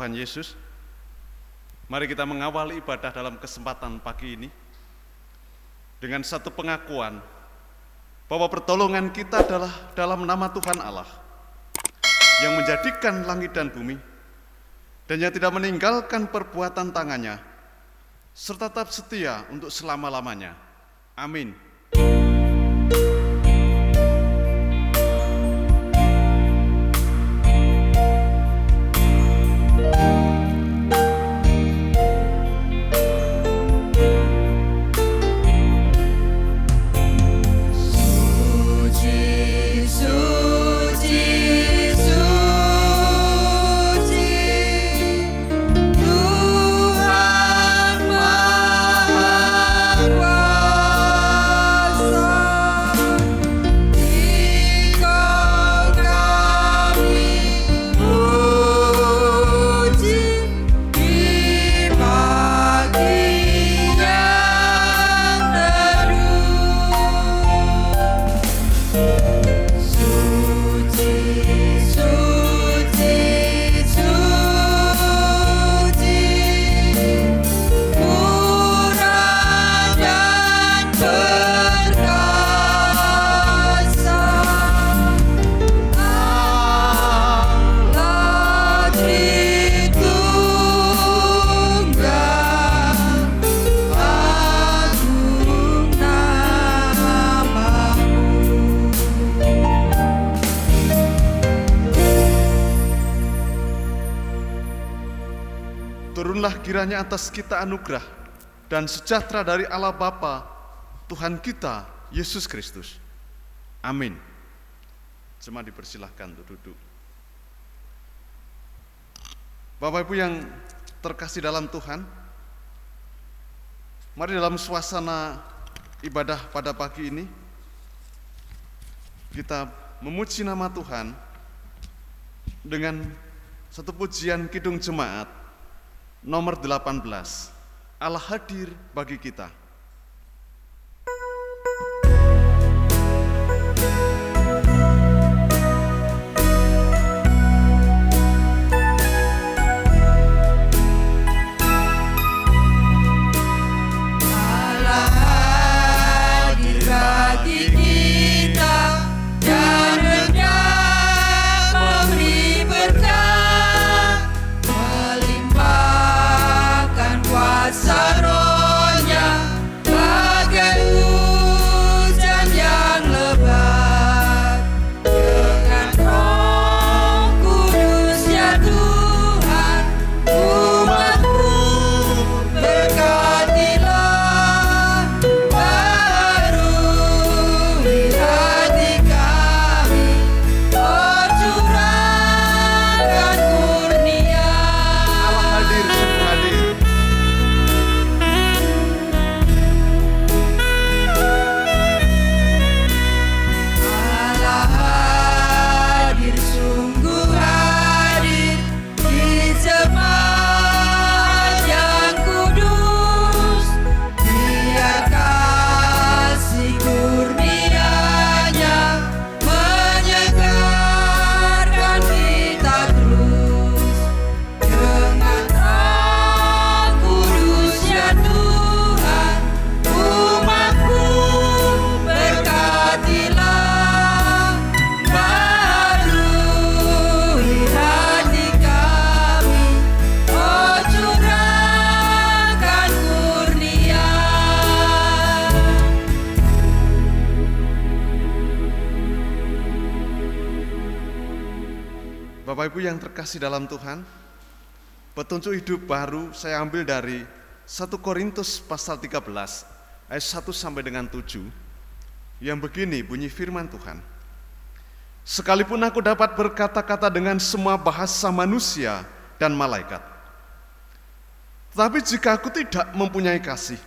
Tuhan Yesus, mari kita mengawali ibadah dalam kesempatan pagi ini dengan satu pengakuan bahwa pertolongan kita adalah dalam nama Tuhan Allah yang menjadikan langit dan bumi dan yang tidak meninggalkan perbuatan tangannya serta tetap setia untuk selama-lamanya. Amin. Turunlah kiranya atas kita anugerah dan sejahtera dari Allah Bapa, Tuhan kita, Yesus Kristus. Amin. Jemaat dipersilahkan untuk duduk. Bapak Ibu yang terkasih dalam Tuhan, mari dalam suasana ibadah pada pagi ini, kita memuji nama Tuhan dengan satu pujian Kidung Jemaat nomor 18, Allah hadir bagi kita. Bapak Ibu yang terkasih dalam Tuhan, petunjuk hidup baru saya ambil dari 1 Korintus pasal 13 ayat 1 sampai dengan 7 yang begini bunyi firman Tuhan. Sekalipun aku dapat berkata-kata dengan semua bahasa manusia dan malaikat, tetapi jika aku tidak mempunyai kasih,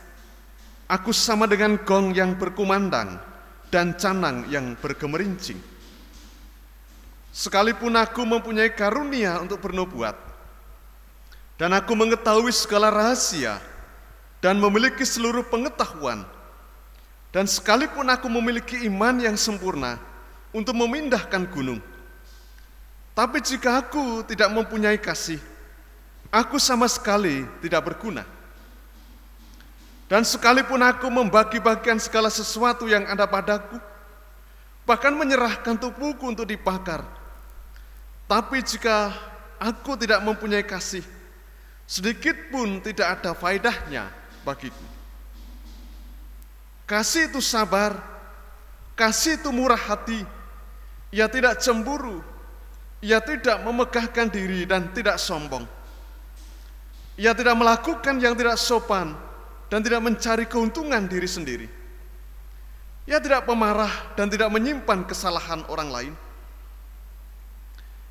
aku sama dengan gong yang berkumandang dan canang yang bergemerincing. Sekalipun aku mempunyai karunia untuk bernubuat, dan aku mengetahui segala rahasia, dan memiliki seluruh pengetahuan, dan sekalipun aku memiliki iman yang sempurna untuk memindahkan gunung, tapi jika aku tidak mempunyai kasih, aku sama sekali tidak berguna. Dan sekalipun aku membagi-bagikan segala sesuatu yang ada padaku, bahkan menyerahkan tubuhku untuk dibakar, tapi jika aku tidak mempunyai kasih, sedikit pun tidak ada faedahnya bagiku. Kasih itu sabar, kasih itu murah hati, ia tidak cemburu, ia tidak memegahkan diri dan tidak sombong. Ia tidak melakukan yang tidak sopan dan tidak mencari keuntungan diri sendiri. Ia tidak pemarah dan tidak menyimpan kesalahan orang lain.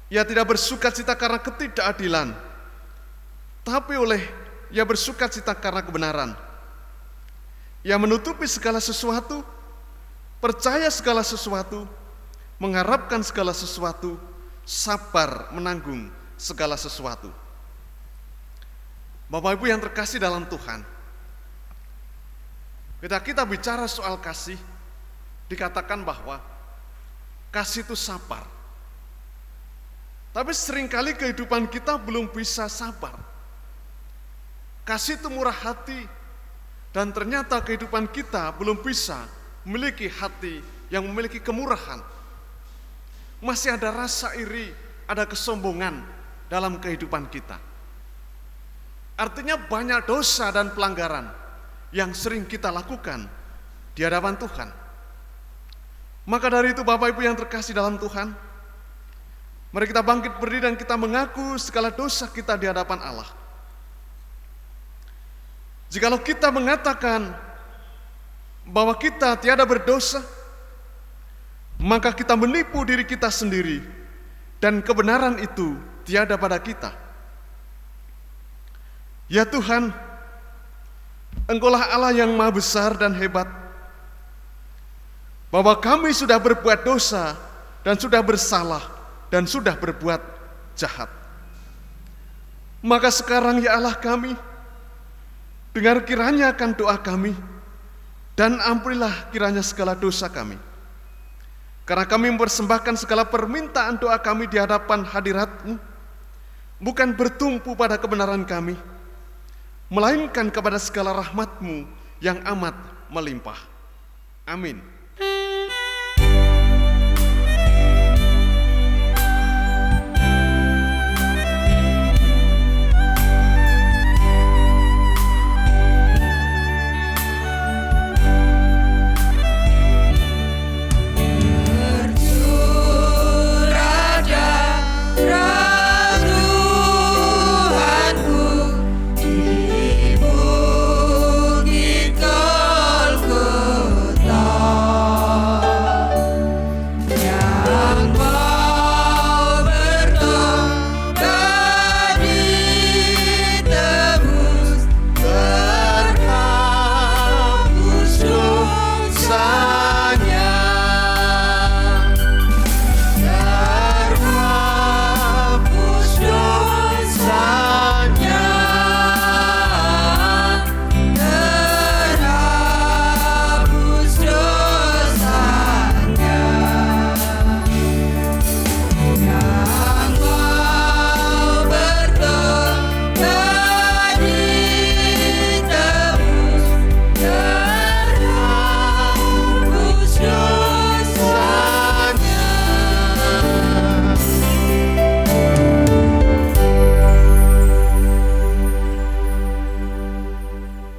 Ia tidak bersukacita karena ketidakadilan, tapi ia bersukacita karena kebenaran. Ia menutupi segala sesuatu, percaya segala sesuatu, mengharapkan segala sesuatu, sabar menanggung segala sesuatu. Bapak Ibu yang terkasih dalam Tuhan, ketika kita bicara soal kasih, dikatakan bahwa kasih itu sabar. Tapi seringkali kehidupan kita belum bisa sabar. Kasih itu murah hati, dan ternyata kehidupan kita belum bisa memiliki hati yang memiliki kemurahan. Masih ada rasa iri, ada kesombongan dalam kehidupan kita. Artinya banyak dosa dan pelanggaran yang sering kita lakukan di hadapan Tuhan. Maka dari itu Bapak Ibu yang terkasih dalam Tuhan, mari kita bangkit berdiri dan kita mengaku segala dosa kita di hadapan Allah. Jikalau kita mengatakan bahwa kita tiada berdosa, maka kita menipu diri kita sendiri dan kebenaran itu tiada pada kita. Ya Tuhan, Engkaulah Allah yang maha besar dan hebat, bahwa kami sudah berbuat dosa dan sudah bersalah dan sudah berbuat jahat. Maka sekarang ya Allah kami, dengar kiranya akan doa kami, dan ampunilah kiranya segala dosa kami. Karena kami mempersembahkan segala permintaan doa kami di hadapan hadirat-Mu, bukan bertumpu pada kebenaran kami, melainkan kepada segala rahmat-Mu yang amat melimpah. Amin.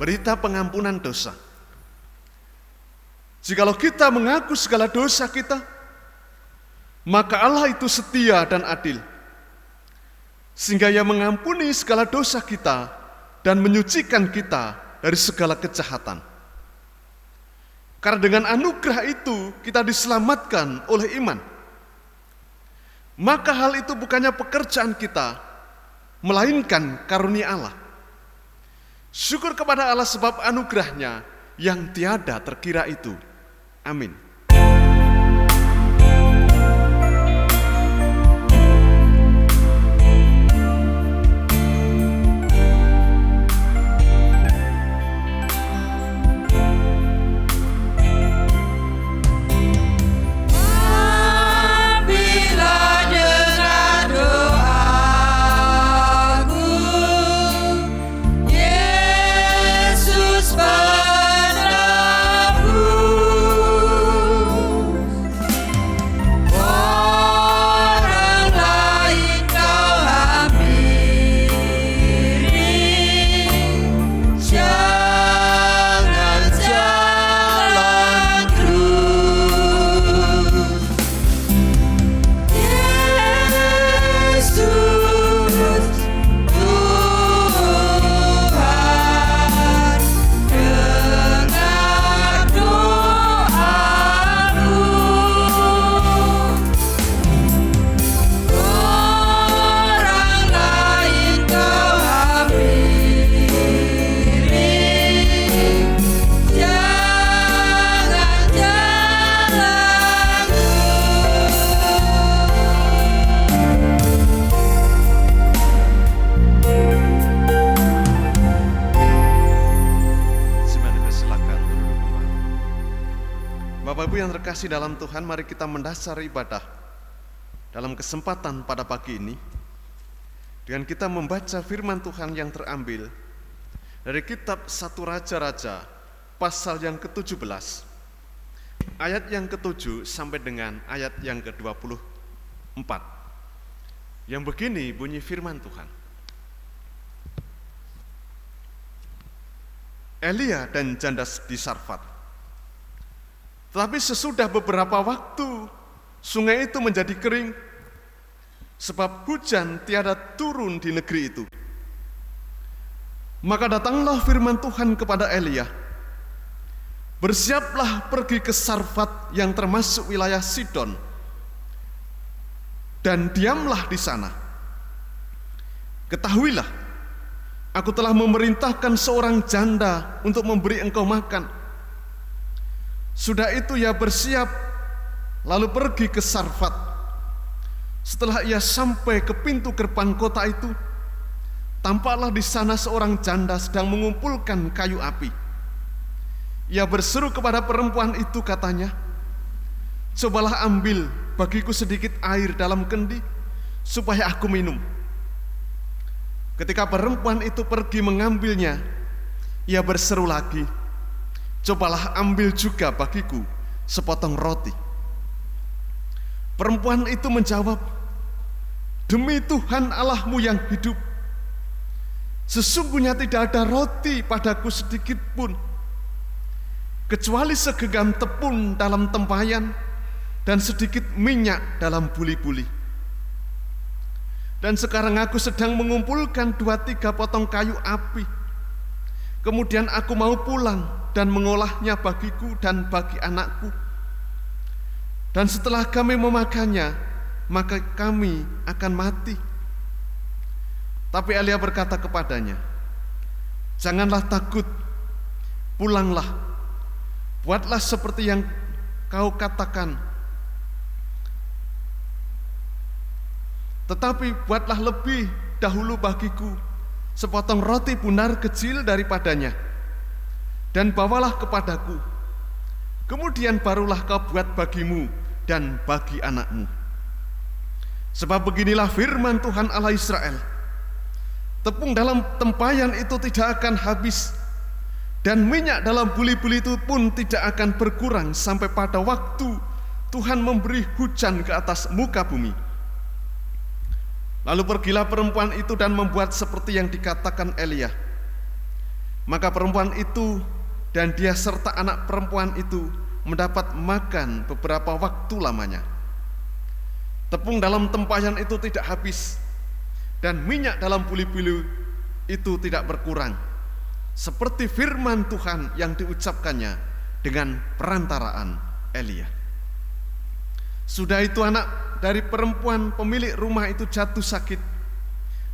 Berita pengampunan dosa. Jikalau kita mengaku segala dosa kita, maka Allah itu setia dan adil, sehingga Ia mengampuni segala dosa kita dan menyucikan kita dari segala kejahatan. Karena dengan anugerah itu kita diselamatkan oleh iman. Maka hal itu bukannya pekerjaan kita, melainkan karunia Allah. Syukur kepada Allah sebab anugerahnya yang tiada terkira itu. Amin. Apabila dengar doaku, Bapak Ibu yang terkasih dalam Tuhan, mari kita mendasar ibadah dalam kesempatan pada pagi ini dengan kita membaca firman Tuhan yang terambil dari kitab 1 Raja-Raja pasal yang ke-17 ayat yang ke-7 sampai dengan ayat yang ke-24 yang begini bunyi firman Tuhan. Elia dan janda di Sarfat. Tetapi sesudah beberapa waktu, sungai itu menjadi kering, sebab hujan tiada turun di negeri itu. Maka datanglah firman Tuhan kepada Elia, bersiaplah pergi ke Sarfat yang termasuk wilayah Sidon, dan diamlah di sana. Ketahuilah, aku telah memerintahkan seorang janda untuk memberi engkau makan. Sudah itu ia bersiap, lalu pergi ke Sarfat. Setelah ia sampai ke pintu gerbang kota itu, tampaklah di sana seorang janda sedang mengumpulkan kayu api. Ia berseru kepada perempuan itu, katanya, cobalah ambil bagiku sedikit air dalam kendi, supaya aku minum. Ketika perempuan itu pergi mengambilnya, ia berseru lagi, cobalah ambil juga bagiku sepotong roti. Perempuan itu menjawab, demi Tuhan Allahmu yang hidup, sesungguhnya tidak ada roti padaku sedikit pun, kecuali segenggam tepung dalam tempayan dan sedikit minyak dalam buli-buli. Dan sekarang aku sedang mengumpulkan 2-3 potong kayu api. Kemudian aku mau pulang dan mengolahnya bagiku dan bagi anakku. Dan setelah kami memakannya, maka kami akan mati. Tapi Elia berkata kepadanya, janganlah takut, pulanglah, buatlah seperti yang kau katakan. Tetapi buatlah lebih dahulu bagiku sepotong roti bunar kecil daripadanya, dan bawalah kepadaku. Kemudian barulah kau buat bagimu dan bagi anakmu. Sebab beginilah firman Tuhan Allah Israel, tepung dalam tempayan itu tidak akan habis, dan minyak dalam buli-buli itu pun tidak akan berkurang sampai pada waktu Tuhan memberi hujan ke atas muka bumi. Lalu pergilah perempuan itu dan membuat seperti yang dikatakan Elia. Maka perempuan itu dan dia serta anak perempuan itu mendapat makan beberapa waktu lamanya. Tepung dalam tempayan itu tidak habis, dan minyak dalam buli-buli itu tidak berkurang, seperti firman Tuhan yang diucapkannya dengan perantaraan Elia. Sudah itu anak dari perempuan pemilik rumah itu jatuh sakit,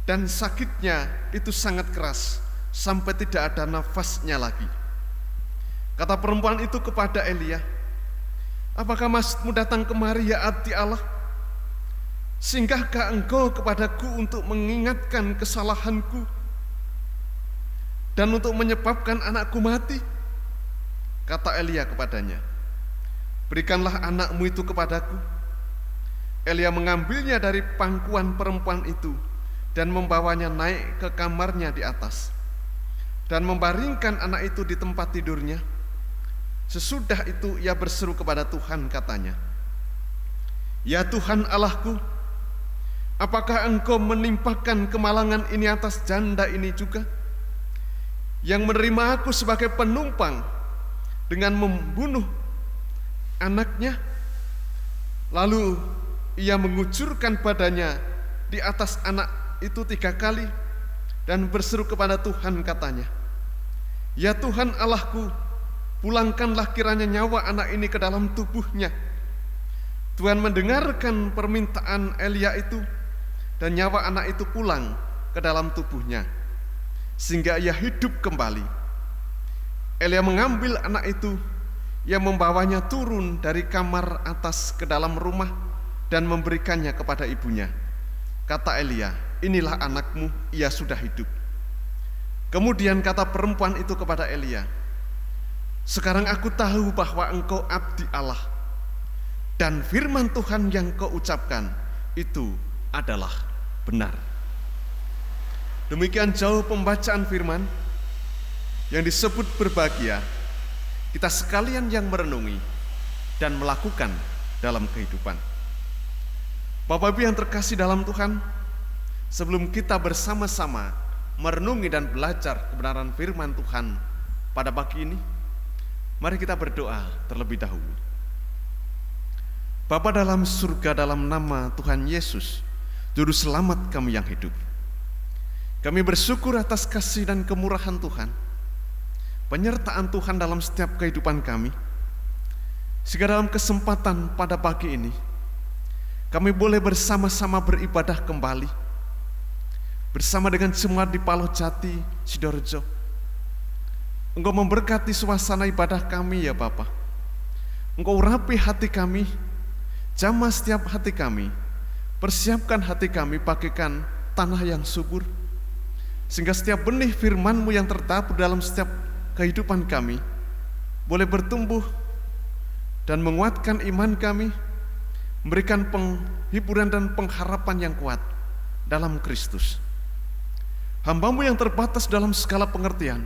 dan sakitnya itu sangat keras sampai tidak ada nafasnya lagi. Kata perempuan itu kepada Elia, apakah maksudmu datang kemari ya abdi Allah? Singgahkah engkau kepadaku untuk mengingatkan kesalahanku dan untuk menyebabkan anakku mati? Kata Elia kepadanya, berikanlah anakmu itu kepadaku. Elia mengambilnya dari pangkuan perempuan itu dan membawanya naik ke kamarnya di atas dan membaringkan anak itu di tempat tidurnya. Sesudah itu ia berseru kepada Tuhan, katanya, ya Tuhan Allahku, apakah engkau menimpakan kemalangan ini atas janda ini juga, yang menerima aku sebagai penumpang dengan membunuh anaknya? Lalu ia mengucurkan badannya di atas anak itu 3 kali dan berseru kepada Tuhan, katanya, ya Tuhan Allahku, pulangkanlah kiranya nyawa anak ini ke dalam tubuhnya. Tuhan mendengarkan permintaan Elia itu, dan nyawa anak itu pulang ke dalam tubuhnya, sehingga ia hidup kembali. Elia mengambil anak itu, ia membawanya turun dari kamar atas ke dalam rumah dan memberikannya kepada ibunya. Kata Elia, inilah anakmu, ia sudah hidup. Kemudian kata perempuan itu kepada Elia, Sekarang aku tahu bahwa Engkau abdi Allah, dan firman Tuhan yang Kau ucapkan itu adalah benar. Demikian jauh pembacaan firman yang disebut berbahagia kita sekalian yang merenungi dan melakukan dalam kehidupan. Bapak Ibu yang terkasih dalam Tuhan, sebelum kita bersama-sama merenungi dan belajar kebenaran firman Tuhan pada pagi ini, mari kita berdoa terlebih dahulu. Bapa dalam surga, dalam nama Tuhan Yesus, Juru Selamat kami yang hidup, kami bersyukur atas kasih dan kemurahan Tuhan, penyertaan Tuhan dalam setiap kehidupan kami, sehingga dalam kesempatan pada pagi ini, kami boleh bersama-sama beribadah kembali, bersama dengan jemaat di Palojati, Sidoarjo. Engkau memberkati suasana ibadah kami ya Bapa. Engkau urapi hati kami, jamah setiap hati kami, persiapkan hati kami bagaikan tanah yang subur, sehingga setiap benih firman-Mu yang tertabur dalam setiap kehidupan kami boleh bertumbuh dan menguatkan iman kami, memberikan penghiburan dan pengharapan yang kuat dalam Kristus. Hamba-Mu yang terbatas dalam segala pengertian,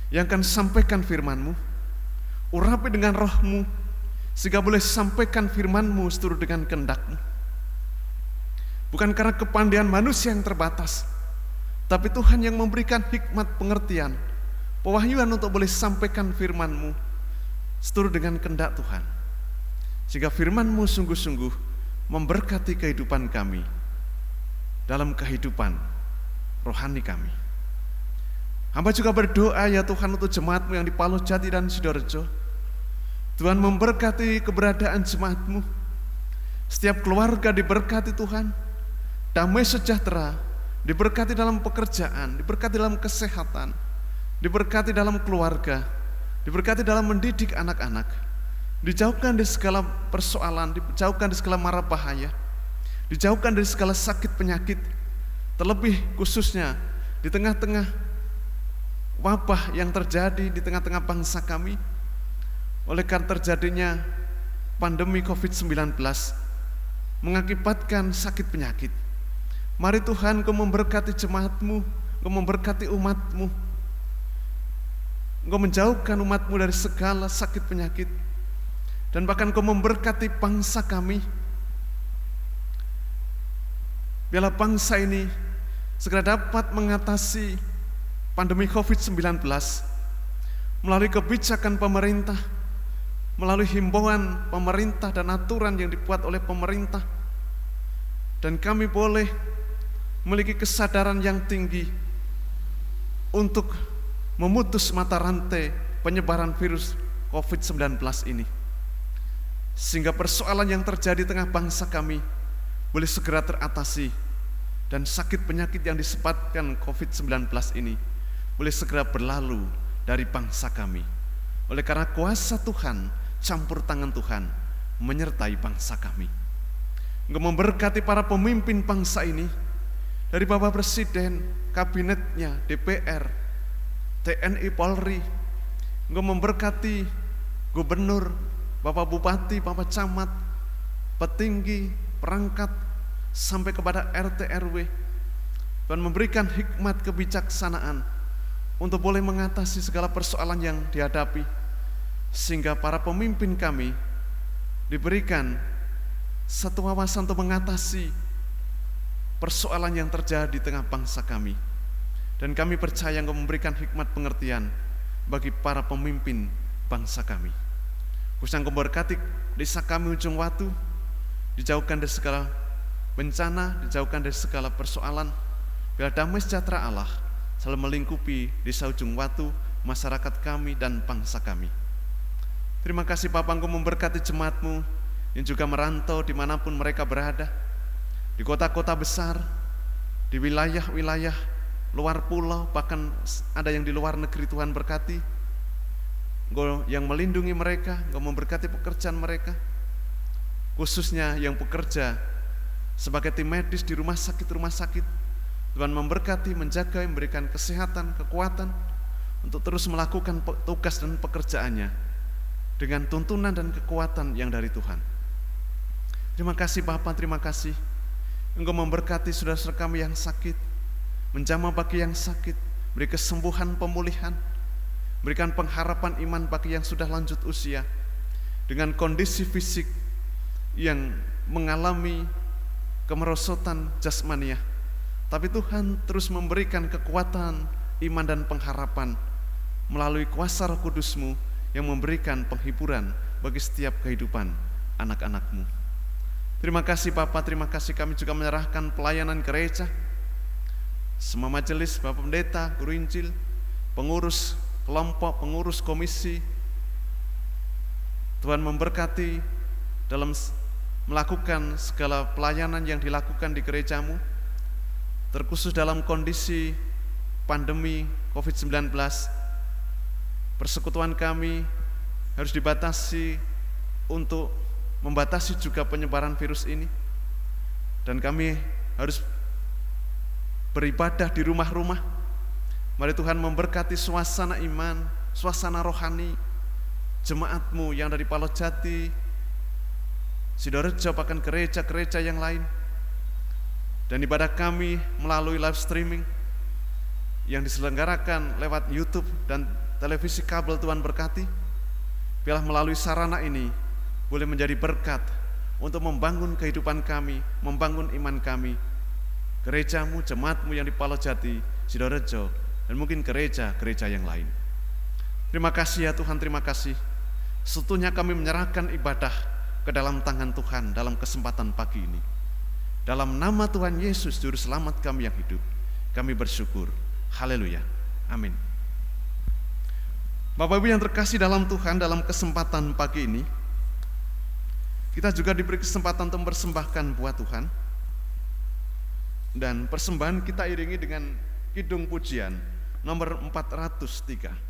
yang akan sampaikan firman-Mu, urapi dengan roh-Mu, sehingga boleh sampaikan firman-Mu seturut dengan kehendak-Mu. Bukan karena kepandaian manusia yang terbatas, tapi Tuhan yang memberikan hikmat pengertian, pewahyuan untuk boleh sampaikan firman-Mu seturut dengan kehendak Tuhan, sehingga firman-Mu sungguh-sungguh memberkati kehidupan kami dalam kehidupan rohani kami. Hamba juga berdoa ya Tuhan untuk jemaat-Mu yang di Palojati dan Sidoarjo. Tuhan memberkati keberadaan jemaat-Mu, setiap keluarga diberkati Tuhan, damai sejahtera, diberkati dalam pekerjaan, diberkati dalam kesehatan, diberkati dalam keluarga, diberkati dalam mendidik anak-anak, dijauhkan dari segala persoalan, dijauhkan dari segala mara bahaya, dijauhkan dari segala sakit penyakit, terlebih khususnya di tengah-tengah wabah yang terjadi di tengah-tengah bangsa kami, oleh karena terjadinya pandemi COVID-19 mengakibatkan sakit penyakit. Mari Tuhan, Kau memberkati jemaat-Mu, Kau memberkati umat-Mu, Engkau menjauhkan umat-Mu dari segala sakit penyakit, dan bahkan Kau memberkati bangsa kami. Biarlah bangsa ini segera dapat mengatasi pandemi COVID-19 melalui kebijakan pemerintah, melalui himbauan pemerintah dan aturan yang dibuat oleh pemerintah, dan kami boleh memiliki kesadaran yang tinggi untuk memutus mata rantai penyebaran virus COVID-19 ini, sehingga persoalan yang terjadi di tengah bangsa kami boleh segera teratasi, dan sakit penyakit yang disebabkan COVID-19 ini boleh segera berlalu dari bangsa kami, oleh karena kuasa Tuhan, campur tangan Tuhan menyertai bangsa kami. Engkau memberkati para pemimpin bangsa ini, dari Bapak Presiden, kabinetnya, DPR, TNI, Polri. Engkau memberkati gubernur, Bapak Bupati, Bapak Camat, petinggi, perangkat, sampai kepada RT RW, dan memberikan hikmat kebijaksanaan untuk boleh mengatasi segala persoalan yang dihadapi, sehingga para pemimpin kami diberikan satu wawasan untuk mengatasi persoalan yang terjadi di tengah bangsa kami. Dan kami percaya Engkau memberikan hikmat pengertian bagi para pemimpin bangsa kami. Khususnya Engkau memberkati desa kami Ujung Watu, dijauhkan dari segala bencana, dijauhkan dari segala persoalan. Biar damai sejahtera Allah selalu melingkupi desa Ujung Watu, masyarakat kami dan bangsa kami. Terima kasih Bapak, Engkau memberkati jemaat-Mu yang juga merantau dimanapun mereka berada, di kota-kota besar, di wilayah-wilayah luar pulau, bahkan ada yang di luar negeri. Tuhan berkati, Engkau yang melindungi mereka, Engkau memberkati pekerjaan mereka, khususnya yang bekerja sebagai tim medis di rumah sakit. Tuhan memberkati, menjaga, memberikan kesehatan, kekuatan untuk terus melakukan tugas dan pekerjaannya dengan tuntunan dan kekuatan yang dari Tuhan. Terima kasih Bapa, terima kasih Engkau memberkati saudara-saudara kami yang sakit, menjamah bagi yang sakit, beri kesembuhan, pemulihan, berikan pengharapan iman bagi yang sudah lanjut usia dengan kondisi fisik yang mengalami kemerosotan jasmania. Tapi Tuhan terus memberikan kekuatan, iman dan pengharapan melalui kuasa Roh Kudus-Mu yang memberikan penghiburan bagi setiap kehidupan anak-anak-Mu. Terima kasih Bapa, terima kasih kami juga menyerahkan pelayanan gereja, semua majelis, Bapak Pendeta, Guru Injil, pengurus kelompok, pengurus komisi. Tuhan memberkati dalam melakukan segala pelayanan yang dilakukan di gereja-Mu, terkhusus dalam kondisi pandemi COVID-19. Persekutuan kami harus dibatasi untuk membatasi juga penyebaran virus ini, dan kami harus beribadah di rumah-rumah. Mari Tuhan memberkati suasana iman, suasana rohani jemaat-Mu yang dari Palojati, Sidorejo, bahkan gereja-gereja yang lain, dan ibadah kami melalui live streaming yang diselenggarakan lewat YouTube dan televisi kabel. Tuhan berkati, biarlah melalui sarana ini boleh menjadi berkat untuk membangun kehidupan kami, membangun iman kami, gereja-Mu, jemaat-Mu yang di Palojati, Sidorejo, dan mungkin gereja-gereja yang lain. Terima kasih ya Tuhan, terima kasih. Sesungguhnya kami menyerahkan ibadah ke dalam tangan Tuhan dalam kesempatan pagi ini. Dalam nama Tuhan Yesus, Juru Selamat kami yang hidup, kami bersyukur. Haleluya. Amin. Bapak Ibu yang terkasih dalam Tuhan, dalam kesempatan pagi ini, kita juga diberi kesempatan untuk mempersembahkan buat Tuhan. Dan persembahan kita iringi dengan kidung pujian nomor 403.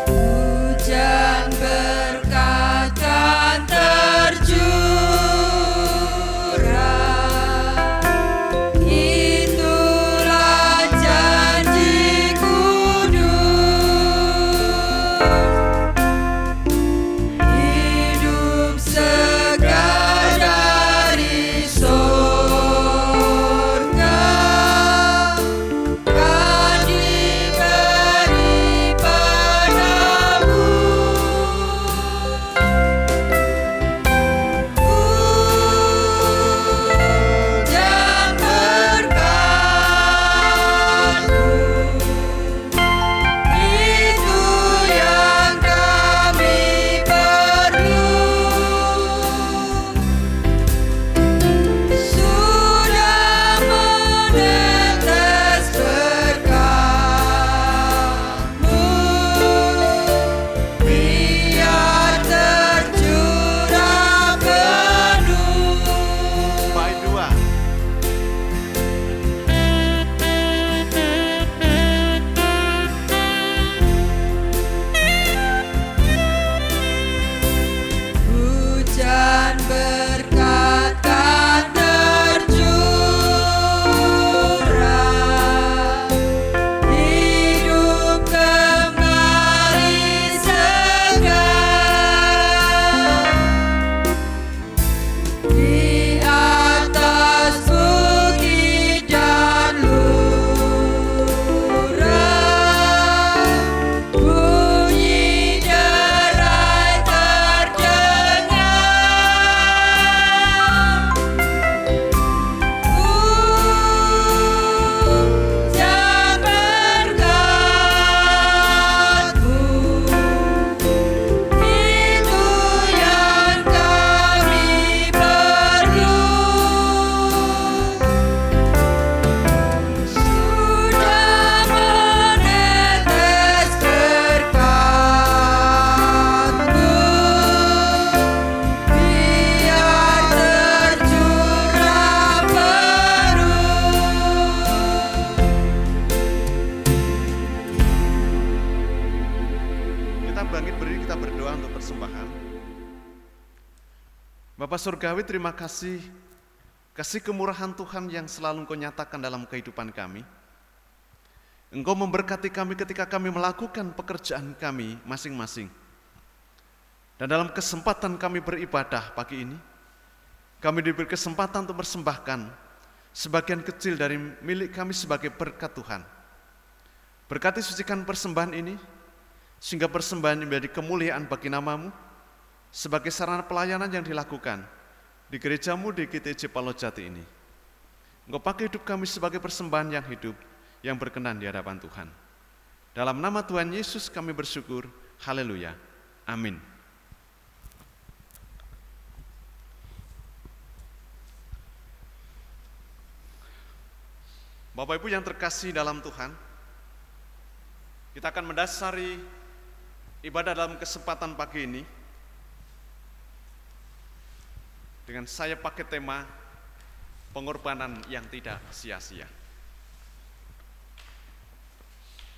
Hujan berkat kan tercurah. persembahan. Bapa Surgawi, terima kasih kemurahan Tuhan yang selalu Engkau nyatakan dalam kehidupan kami. Engkau memberkati kami ketika kami melakukan pekerjaan kami masing-masing. Dan dalam kesempatan kami beribadah pagi ini, kami diberi kesempatan untuk persembahkan sebagian kecil dari milik kami sebagai berkat Tuhan. Berkati sucikan persembahan ini, sehingga persembahan ini menjadi kemuliaan bagi nama-Mu, sebagai sarana pelayanan yang dilakukan di gereja-Mu di GTJ Palojati ini. Engkau pakai hidup kami sebagai persembahan yang hidup, yang berkenan di hadapan Tuhan. Dalam nama Tuhan Yesus kami bersyukur. Haleluya. Amin. Bapak Ibu yang terkasih dalam Tuhan, kita akan mendasari ibadah dalam kesempatan pagi ini dengan saya pakai tema pengorbanan yang tidak sia-sia.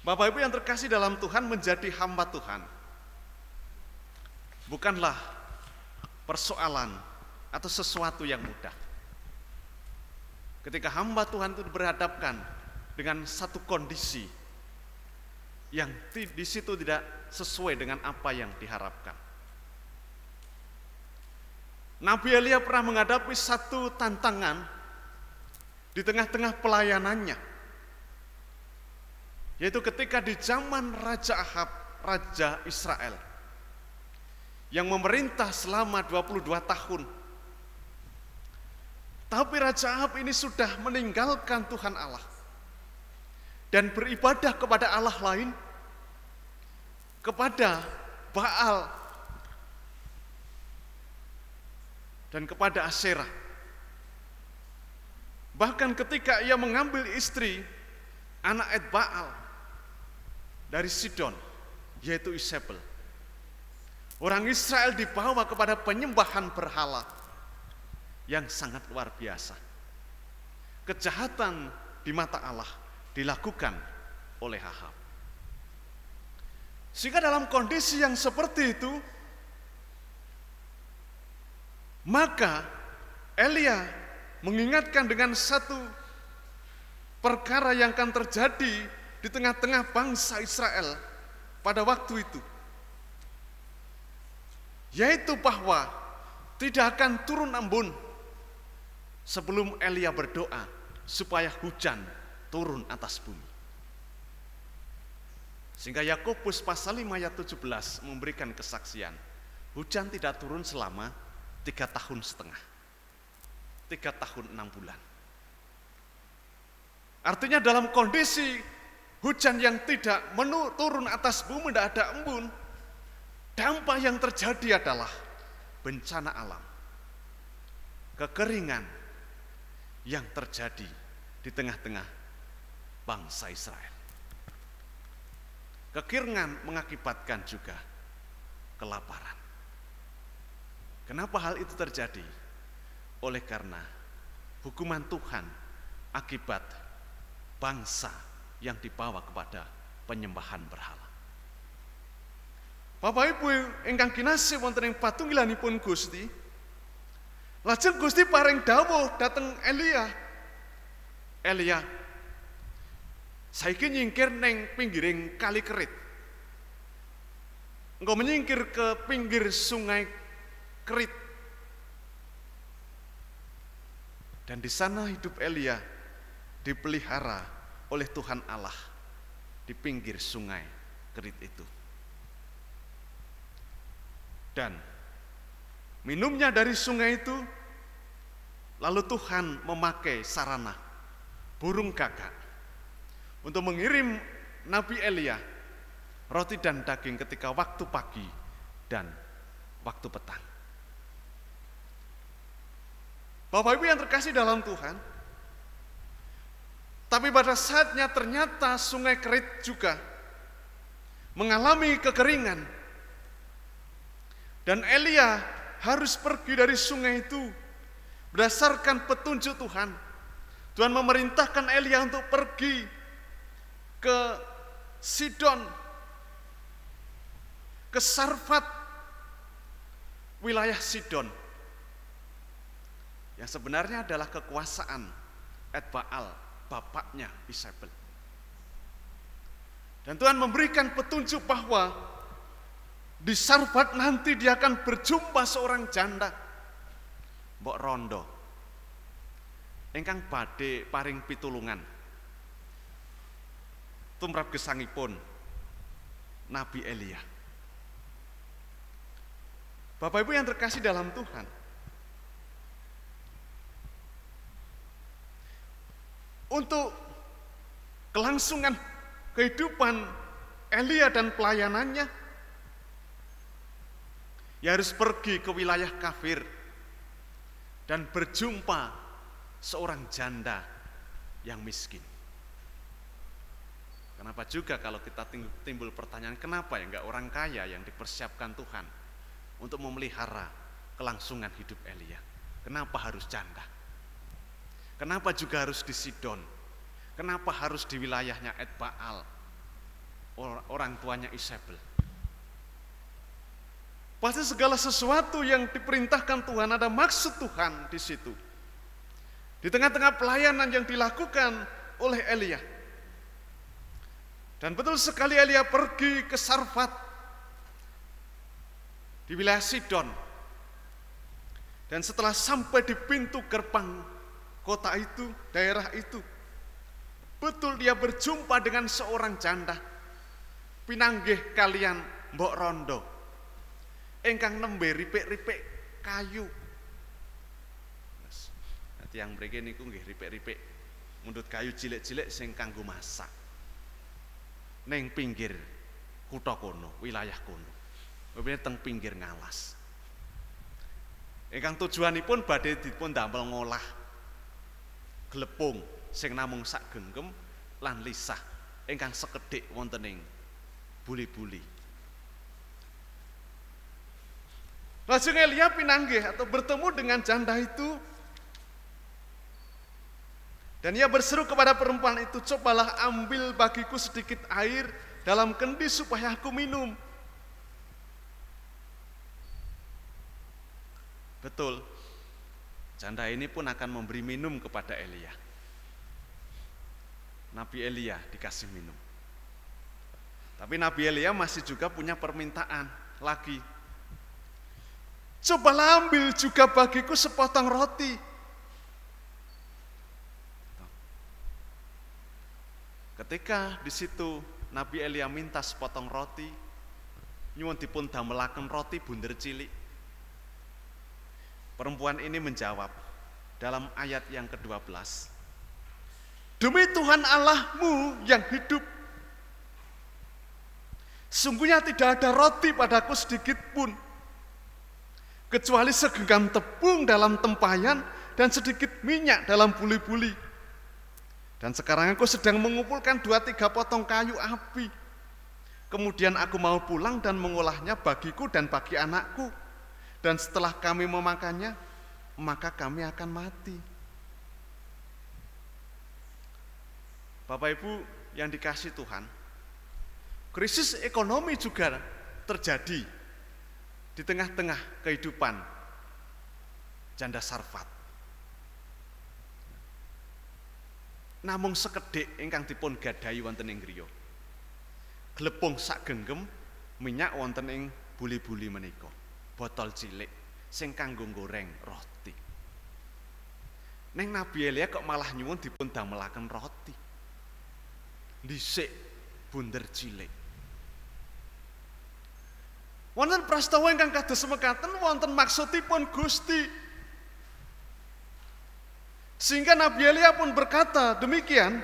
Bapak Ibu yang terkasih dalam Tuhan, menjadi hamba Tuhan bukanlah persoalan atau sesuatu yang mudah. Ketika hamba Tuhan itu berhadapkan dengan satu kondisi yang di situ tidak sesuai dengan apa yang diharapkan. Nabi Elia pernah menghadapi satu tantangan di tengah-tengah pelayanannya, yaitu ketika di zaman Raja Ahab, Raja Israel, yang memerintah selama 22 tahun. Tapi Raja Ahab ini sudah meninggalkan Tuhan Allah dan beribadah kepada Allah lain, kepada Baal dan kepada Asyerah. Bahkan ketika ia mengambil istri anak Baal dari Sidon, yaitu Isabel, orang Israel dibawa kepada penyembahan berhala yang sangat luar biasa. Kejahatan di mata Allah dilakukan oleh Ahab. Sehingga dalam kondisi yang seperti itu, maka Elia mengingatkan dengan satu perkara yang akan terjadi di tengah-tengah bangsa Israel pada waktu itu, yaitu bahwa tidak akan turun embun sebelum Elia berdoa supaya hujan turun atas bumi. Sehingga Yakobus pasal 5 ayat 17 memberikan kesaksian, hujan tidak turun selama 3 tahun setengah, 3 tahun 6 bulan. Artinya dalam kondisi hujan yang tidak turun atas bumi, tidak ada embun, dampak yang terjadi adalah bencana alam, kekeringan yang terjadi di tengah-tengah bangsa Israel. Kekeringan mengakibatkan juga kelaparan. Kenapa hal itu terjadi? Oleh karena hukuman Tuhan akibat bangsa yang dibawa kepada penyembahan berhala. Bapak Ibu ingkang kinasih wonten ing patunggilanipun Gusti, lajeng Gusti paring dawuh dhateng Elia. Elia, saiki nyingkir neng pinggiring kali Kerit. Engkau menyingkir ke pinggir sungai Kerit. Dan di sana hidup Elia dipelihara oleh Tuhan Allah di pinggir sungai Kerit itu. Dan minumnya dari sungai itu, lalu Tuhan memakai sarana burung gagak untuk mengirim Nabi Elia roti dan daging ketika waktu pagi dan waktu petang. Bapak Ibu yang terkasih dalam Tuhan, tapi pada saatnya ternyata sungai Kerit juga mengalami kekeringan, dan Elia harus pergi dari sungai itu berdasarkan petunjuk Tuhan. Tuhan memerintahkan Elia untuk pergi ke Sidon, ke Sarfat, wilayah Sidon, yang sebenarnya adalah kekuasaan Etbaal, bapaknya Isabel. Dan Tuhan memberikan petunjuk bahwa di Sarfat nanti dia akan berjumpa seorang janda, mbok rondo, ingkang badhe paring pitulungan tumrap gesangipun Nabi Elia. Bapak Ibu yang terkasih dalam Tuhan, untuk kelangsungan kehidupan Elia dan pelayanannya, ia harus pergi ke wilayah kafir dan berjumpa seorang janda yang miskin. Kenapa juga kalau kita timbul pertanyaan, kenapa ya enggak orang kaya yang dipersiapkan Tuhan untuk memelihara kelangsungan hidup Elia? Kenapa harus janda? Kenapa juga harus di Sidon? Kenapa harus di wilayahnya Etbaal, orang tuanya Isabel? Pasti segala sesuatu yang diperintahkan Tuhan ada maksud Tuhan di situ. Di tengah-tengah pelayanan yang dilakukan oleh Elia. Dan betul sekali Elia pergi ke Sarfat di wilayah Sidon. Dan setelah sampai di pintu gerbang kota itu, daerah itu, betul dia berjumpa dengan seorang janda, pinanggih kalian mbok rondo, ingkang nembe ripik-ripik kayu. Tiyang mriki niku nggih ripik-ripik mundhut kayu cilik-cilik sing kanggo masak. Ning pinggir kutha kono, wilayah kono. Upine teng pinggir ngalas. Ingkang tujuanipun badhe dipun damel ngolah glepung sing namung sak genggam lan lisah ingkang sekedhik wonten ing buli-buli. Lajeng Elia pinanggih atau bertemu dengan janda itu, dan ia berseru kepada perempuan itu, cobalah ambil bagiku sedikit air dalam kendi supaya aku minum. Betul, janda ini pun akan memberi minum kepada Elia. Nabi Elia dikasih minum. Tapi Nabi Elia masih juga punya permintaan lagi. Cobalah ambil juga bagiku sepotong roti. Ketika di situ Nabi Elia minta sepotong roti, nyuwun dipun damelaken roti bunder cilik. Perempuan ini menjawab dalam ayat yang ke-12, demi Tuhan Allahmu yang hidup, sungguhnya tidak ada roti padaku sedikit pun, kecuali segenggam tepung dalam tempayan dan sedikit minyak dalam buli-buli. Dan sekarang aku sedang mengumpulkan 2-3 potong kayu api. Kemudian aku mau pulang dan mengolahnya bagiku dan bagi anakku. Dan setelah kami memakannya, maka kami akan mati. Bapak Ibu yang dikasihi Tuhan, krisis ekonomi juga terjadi di tengah-tengah kehidupan janda Sarfat. Namung sekedhik ingkang dipun gadahi wonten ing griya. Glepung sak genggem minyak wonten ing buli-buli menika. Botol cilik sing kanggo goreng roti. Ning Nabi Elia kok malah nyuwun dipun damelaken roti. Dhisik bunder cilik. Wonten prastawa ingkang kados mekaten wonten maksudipun Gusti. Sehingga Nabi Elia pun berkata demikian,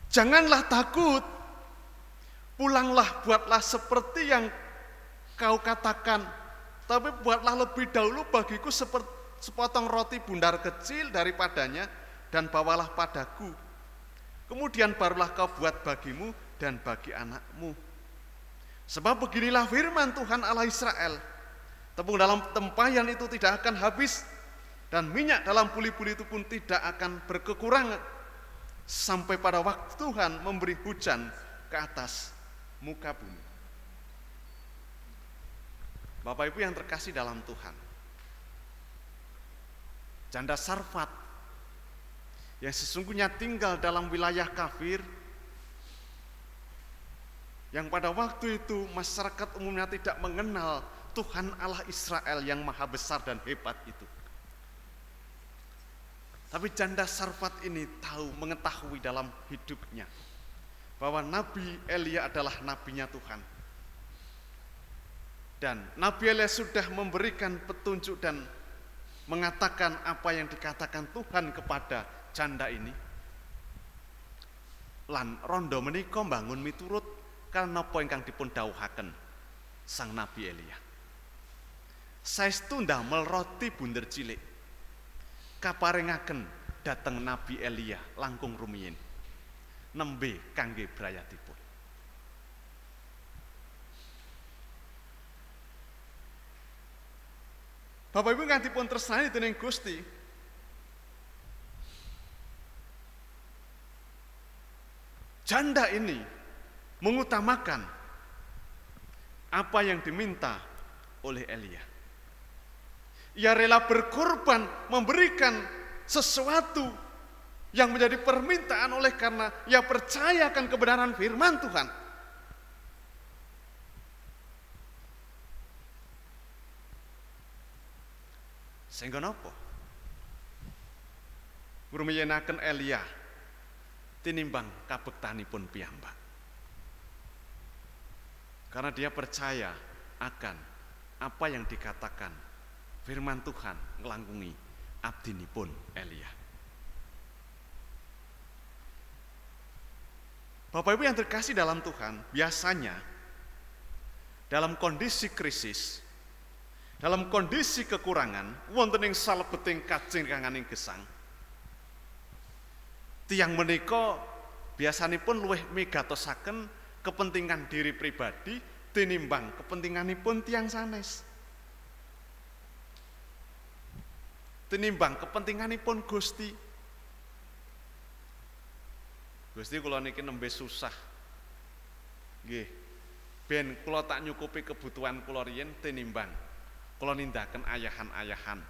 janganlah takut, pulanglah, buatlah seperti yang kau katakan, tapi buatlah lebih dahulu bagiku sepotong roti bundar kecil daripadanya, dan bawalah padaku. Kemudian barulah kau buat bagimu dan bagi anakmu. Sebab beginilah firman Tuhan Allah Israel, tepung dalam tempayan itu tidak akan habis, dan minyak dalam buli-buli itu pun tidak akan berkekurangan sampai pada waktu Tuhan memberi hujan ke atas muka bumi. Bapak Ibu yang terkasih dalam Tuhan, janda Sarfat yang sesungguhnya tinggal dalam wilayah kafir, yang pada waktu itu masyarakat umumnya tidak mengenal Tuhan Allah Israel yang maha besar dan hebat itu. Tapi janda Sarfat ini mengetahui dalam hidupnya bahwa Nabi Elia adalah nabinya Tuhan. Dan Nabi Elia sudah memberikan petunjuk dan mengatakan apa yang dikatakan Tuhan kepada janda ini. Lan rondo menika bangun miturut karena apa ingkang dipun dawuhaken sang Nabi Elia. Saestu ndamel roti bunder cilik kaparingaken dhateng Nabi Elia langkung rumiyin nembe kangge brayatipun. Bapak Ibu ingkang dipun tresnani dening Gusti, janda ini mengutamakan apa yang diminta oleh Elia. Ia rela berkorban, memberikan sesuatu yang menjadi permintaan oleh karena ia percaya akan kebenaran firman Tuhan. Sehingga napa? Ngrumiyenaken Elia tinimbang kabektanipun piyambak. Karena dia percaya akan apa yang dikatakan firman Tuhan nglangkungi abdinipun Elia. Bapak Ibu yang terkasih dalam Tuhan, biasanya dalam kondisi krisis, dalam kondisi kekurangan, wonten ing salebeting kacinganganing gesang, tiyang menika biasanipun luwih migatosaken kepentingan diri pribadi tinimbang kepentinganipun tiyang sanes. Tinimbang kepentinganipun Gusti. Gusti kula niki nembe susah. Nggih. Ben kula tak nyukupi kebutuhan kula riyin tinimbang kula nindakaken ayahan-ayahan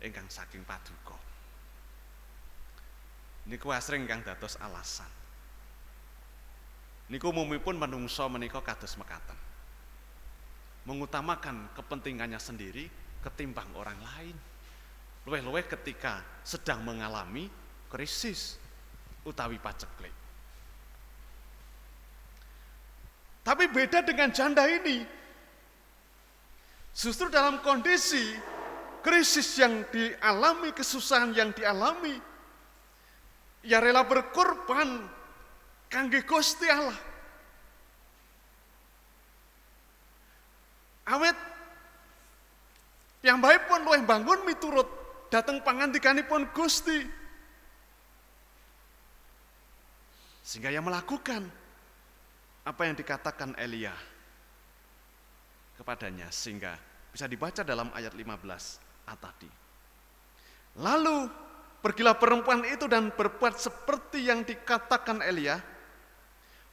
ingkang saking paduka. Niku asring ingkang dados alasan. Niku umumipun manungsa menika kados mekaten. Mengutamakan kepentingannya sendiri ketimbang orang lain. Luwih-luwih ketika sedang mengalami krisis utawi paceklik. Tapi beda dengan janda ini. Justru dalam kondisi krisis yang dialami, kesusahan yang dialami, ia rela berkorban kangge Gusti Allah. Awet piyambakipun luwih bangun miturut dhateng pangandikanipun Gusti. Sehingga ia melakukan apa yang dikatakan Elia kepadanya, sehingga bisa dibaca dalam ayat 15 tadi. Lalu pergilah perempuan itu dan berbuat seperti yang dikatakan Elia.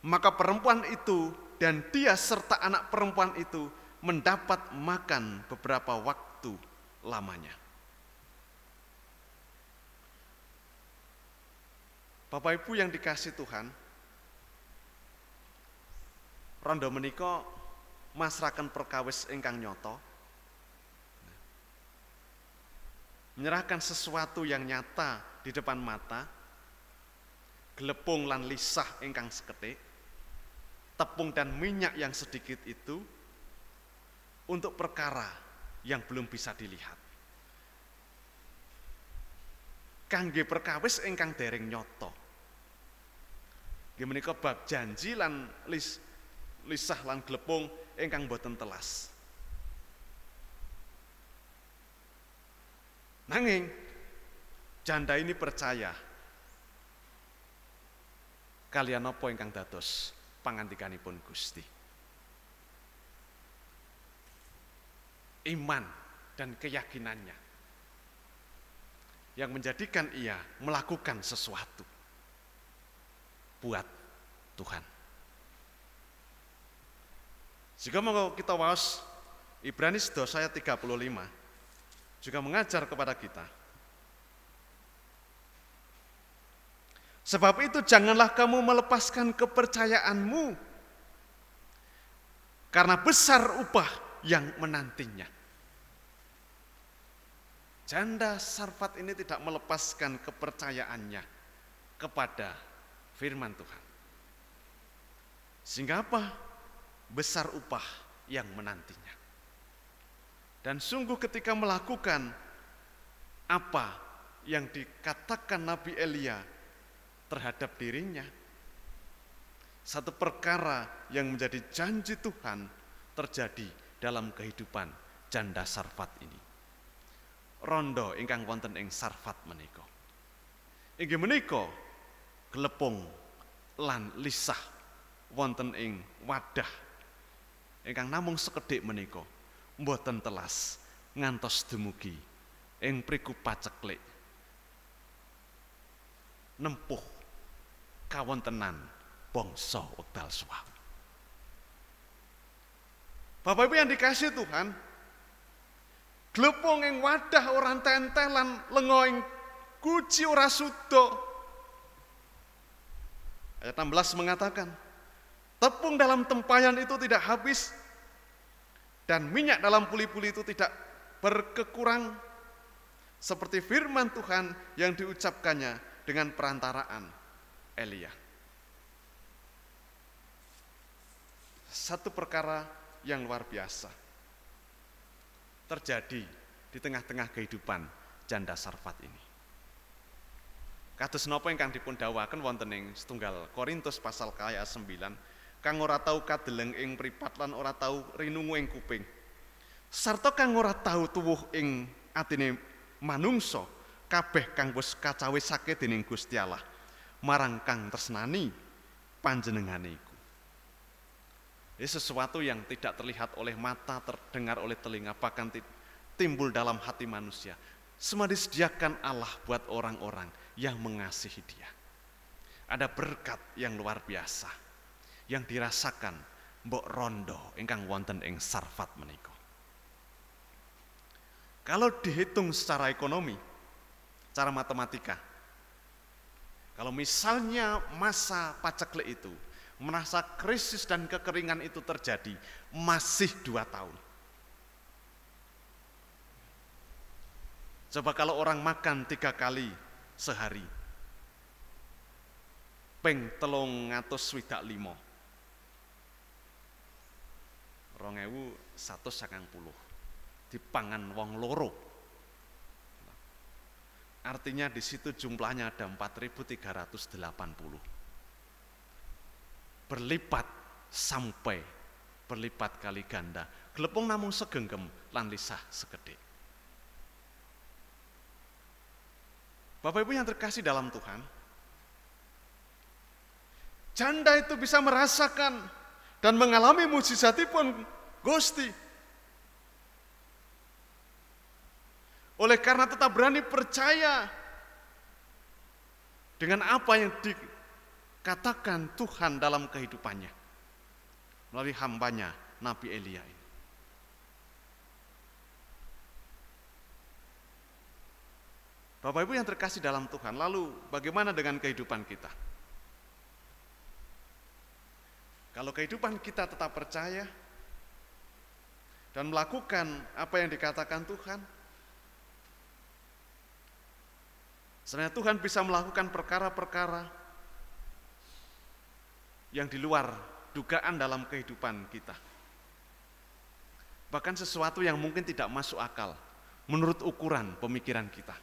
Maka perempuan itu dan dia serta anak perempuan itu mendapat makan beberapa waktu lamanya. Bapak Ibu yang dikasih Tuhan, rondo menika masraken perkawis ingkang nyoto, menyerahkan sesuatu yang nyata di depan mata, glepung lan lisah ingkang seketik, tepung dan minyak yang sedikit itu untuk perkara yang belum bisa dilihat. Kangge perkawis ingkang dereng nyoto. Nggih menika bab janji lan lisah lan glepung ingkang boten telas. Nanging janda ini percaya kalian apa ingkang dados pangandikanipun Gusti. Iman dan keyakinannya yang menjadikan ia melakukan sesuatu buat Tuhan. Jika mau kita waos Ibrani 11 ayat 35 juga mengajar kepada kita. Sebab itu janganlah kamu melepaskan kepercayaanmu, karena besar upah yang menantinya. Janda Sarfat ini tidak melepaskan kepercayaannya kepada firman Tuhan. Sehingga apa? Besar upah yang menantinya. Dan sungguh ketika melakukan apa yang dikatakan Nabi Elia terhadap dirinya, satu perkara yang menjadi janji Tuhan terjadi dalam kehidupan janda Sarfat ini. Rondo ingkang wonten ing Sarfat menika, inggih menika glepung lan lisah wonten ing wadah ingkang namung sekedhik menika, mboten telas ngantos dumugi ing priku paceklik nempuh kawontenan bangsa wekdal suwau. Bapak Ibu yang dikasihi Tuhan, glepung ing wadah ora tentelan, lenga ing guci ora suda. Ayat 16 mengatakan, tepung dalam tempayan itu tidak habis, dan minyak dalam puli-puli itu tidak berkekurang, seperti firman Tuhan yang diucapkannya dengan perantaraan Elia. Satu perkara yang luar biasa terjadi di tengah-tengah kehidupan janda Sarfat ini. Kados napa ingkang dipun dawuhaken wonten ing setunggal Korintus pasal kaya 9, kang ora tau kadeleng ing mripat lan ora tau rinungu ing kuping, sarta kang ora tau tuwuh ing atine manungsa, kabeh kang wis kacawisake dening Gusti Allah marang kang tresnani panjenengane iku. Ini sesuatu yang tidak terlihat oleh mata, terdengar oleh telinga, bahkan timbul dalam hati manusia. Semua disediakan Allah buat orang-orang yang mengasihi Dia. Ada berkat yang luar biasa yang dirasakan Mbok Rondo ingkang wonten ing Sarfat menika. Kalau dihitung secara ekonomi, secara matematika, kalau misalnya masa paceklik itu, masa krisis dan kekeringan itu terjadi, masih 2 tahun. Coba kalau orang makan 3 kali sehari, ping 325, 2190, dipangan wong loro. Artinya di situ jumlahnya ada 4.380. Berlipat sampai berlipat kali ganda. Glepung namung segenggam lan lisah sekedhik. Bapak Ibu yang terkasih dalam Tuhan, janda itu bisa merasakan dan mengalami mujizatipun Gusti. Oleh karena tetap berani percaya dengan apa yang dikatakan Tuhan dalam kehidupannya melalui hambanya Nabi Elia ini. Bapak Ibu yang terkasih dalam Tuhan, lalu bagaimana dengan kehidupan kita? Kalau kehidupan kita tetap percaya dan melakukan apa yang dikatakan Tuhan, sebenarnya Tuhan bisa melakukan perkara-perkara yang di luar dugaan dalam kehidupan kita. Bahkan sesuatu yang mungkin tidak masuk akal menurut ukuran pemikiran kita.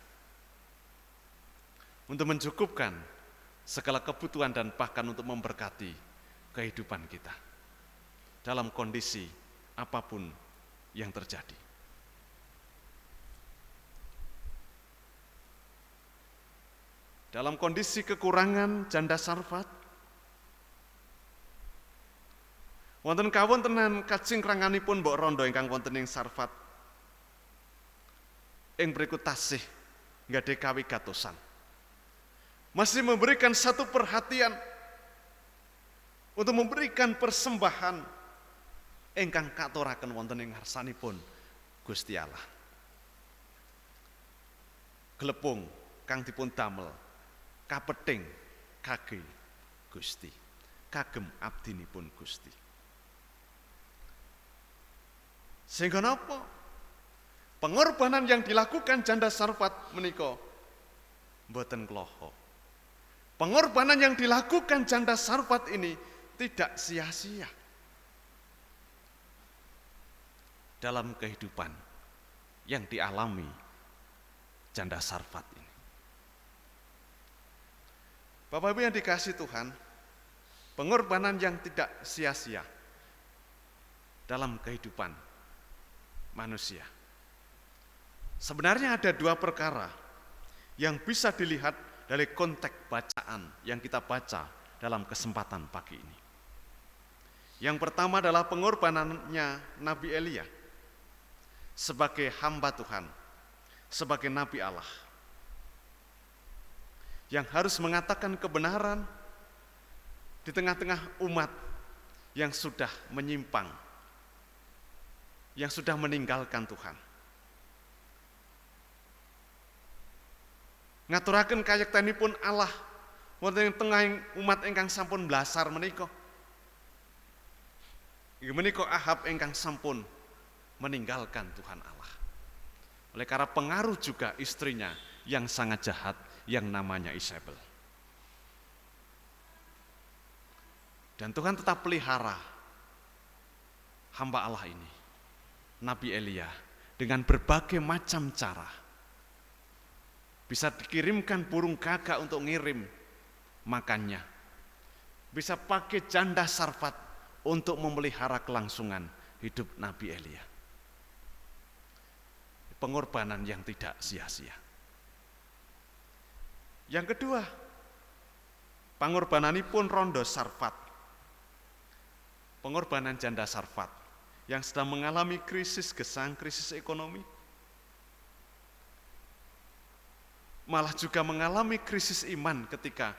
Untuk mencukupkan segala kebutuhan dan bahkan untuk memberkati kehidupan kita dalam kondisi apapun yang terjadi. Dalam kondisi kekurangan janda Sarfat, wonten kawontenan kacingkranganipun Mbok Rondo ingkang wonten ing Sarfat ing berikut tasih nggade kawigatosan, masih memberikan satu perhatian untuk memberikan persembahan ingkang katuraken wonten ing ngarsanipun Gusti Allah. Glepung kang dipun damel kapething kagem Gusti, kagem abdinipun Gusti. Sehingga napa? Pengorbanan yang dilakukan janda Sarfat menika mboten kloho. Pengorbanan yang dilakukan janda Sarfat ini tidak sia-sia dalam kehidupan yang dialami janda Sarfat ini. Bapak Ibu yang dikasihi Tuhan, pengorbanan yang tidak sia-sia dalam kehidupan manusia. Sebenarnya ada dua perkara yang bisa dilihat dari konteks bacaan yang kita baca dalam kesempatan pagi ini. Yang pertama adalah pengorbanannya Nabi Elia sebagai hamba Tuhan, sebagai Nabi Allah, yang harus mengatakan kebenaran di tengah-tengah umat yang sudah menyimpang, yang sudah meninggalkan Tuhan. Ngaturaken kayektanipun Allah wonten ing tengahing umat ingkang sampun blasar menika. Inggih menika Ahab ingkang sampun meninggalkan Tuhan Allah. Oleh karena pengaruh juga istrinya yang sangat jahat yang namanya Isabel. Dan Tuhan tetap pelihara hamba Allah ini, Nabi Elia, dengan berbagai macam cara. Bisa dikirimkan burung gagak untuk ngirim makannya. Bisa pakai janda Sarfat untuk memelihara kelangsungan hidup Nabi Elia. Pengorbanan yang tidak sia-sia. Yang kedua, pengorbananipun rondo Sarfat. Pengorbanan janda Sarfat yang sedang mengalami krisis gesang, krisis ekonomi. Malah juga mengalami krisis iman ketika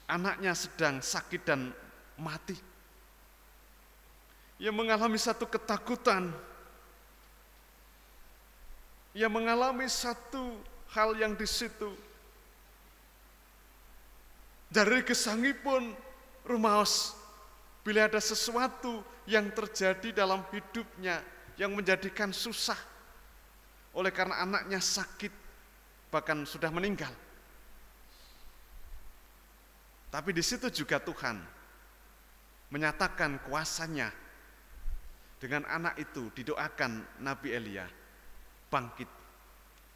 anaknya sedang sakit dan mati. Ia mengalami satu ketakutan. Ia mengalami satu hal yang di situ. Dari gesangipun rumaos bila ada sesuatu yang terjadi dalam hidupnya yang menjadikan susah oleh karena anaknya sakit, bahkan sudah meninggal. Tapi di situ juga Tuhan menyatakan kuasanya dengan anak itu. Didoakan Nabi Elia bangkit